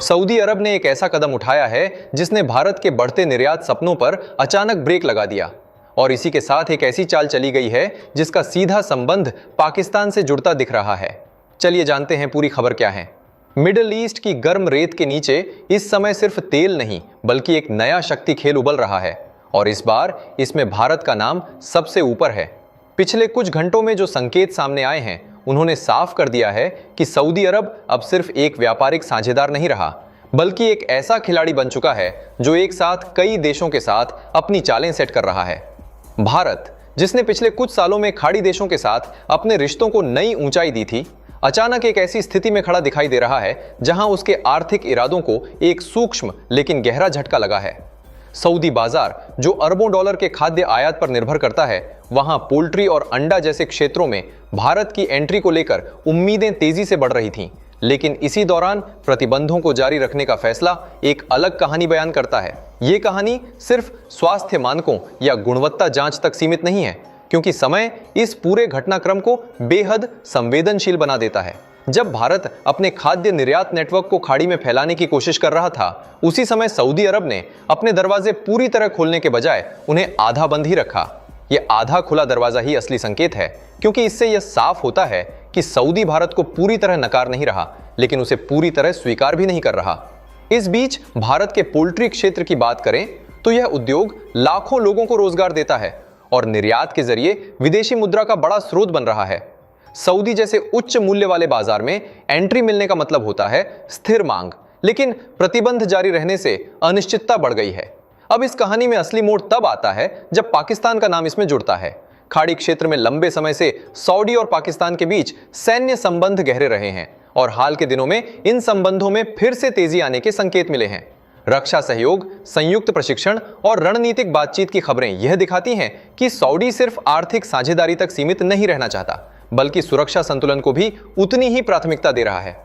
Saudi अरब ने एक ऐसा कदम उठाया है जिसने भारत के बढ़ते निर्यात सपनों पर अचानक ब्रेक लगा दिया और इसी के साथ एक ऐसी चाल चली गई है जिसका सीधा संबंध पाकिस्तान से जुड़ता दिख रहा है। चलिए जानते हैं पूरी खबर क्या है। मिडिल ईस्ट की गर्म रेत के नीचे इस समय सिर्फ तेल नहीं बल्कि एक नया शक्ति खेल उबल रहा है और इस बार इसमें भारत का नाम सबसे ऊपर है। पिछले कुछ घंटों में जो संकेत सामने आए हैं उन्होंने साफ कर दिया है कि सऊदी अरब अब सिर्फ एक व्यापारिक साझेदार नहीं रहा बल्कि एक ऐसा खिलाड़ी बन चुका है जो एक साथ कई देशों के साथ अपनी चालें सेट कर रहा है। भारत, जिसने पिछले कुछ सालों में खाड़ी देशों के साथ अपने रिश्तों को नई ऊंचाई दी थी, अचानक एक ऐसी स्थिति में खड़ा दिखाई दे रहा है जहां उसके आर्थिक इरादों को एक सूक्ष्म लेकिन गहरा झटका लगा है। सऊदी बाजार, जो अरबों डॉलर के खाद्य आयात पर निर्भर करता है, वहां पोल्ट्री और अंडा जैसे क्षेत्रों में भारत की एंट्री को लेकर उम्मीदें तेजी से बढ़ रही थीं। लेकिन इसी दौरान प्रतिबंधों को जारी रखने का फैसला एक अलग कहानी बयान करता है। ये कहानी सिर्फ स्वास्थ्य मानकों या गुणवत्ता जांच तक सीमित नहीं है, क्योंकि समय इस पूरे घटनाक्रम को बेहद संवेदनशील बना देता है। जब भारत अपने खाद्य निर्यात नेटवर्क को खाड़ी में फैलाने की कोशिश कर रहा था, उसी समय सऊदी अरब ने अपने दरवाजे पूरी तरह खोलने के बजाय उन्हें आधा बंद ही रखा। यह आधा खुला दरवाजा ही असली संकेत है, क्योंकि इससे यह साफ होता है कि सऊदी भारत को पूरी तरह नकार नहीं रहा, लेकिन उसे पूरी तरह स्वीकार भी नहीं कर रहा। इस बीच भारत के पोल्ट्री क्षेत्र की बात करें तो यह उद्योग लाखों लोगों को रोजगार देता है और निर्यात के जरिए विदेशी मुद्रा का बड़ा स्रोत बन रहा है। सऊदी जैसे उच्च मूल्य वाले बाजार में एंट्री मिलने का मतलब होता है स्थिर मांग, लेकिन प्रतिबंध जारी रहने से अनिश्चितता बढ़ गई है। अब इस कहानी में असली मोड़ तब आता है जब पाकिस्तान का नाम इसमें जुड़ता है। खाड़ी क्षेत्र में लंबे समय से सऊदी और पाकिस्तान के बीच सैन्य संबंध गहरे रहे हैं और हाल के दिनों में इन संबंधों में फिर से तेजी आने के संकेत मिले हैं। रक्षा सहयोग, संयुक्त प्रशिक्षण और रणनीतिक बातचीत की खबरें यह दिखाती हैं कि सऊदी सिर्फ आर्थिक साझेदारी तक सीमित नहीं रहना चाहता, बल्कि सुरक्षा संतुलन को भी उतनी ही प्राथमिकता दे रहा है।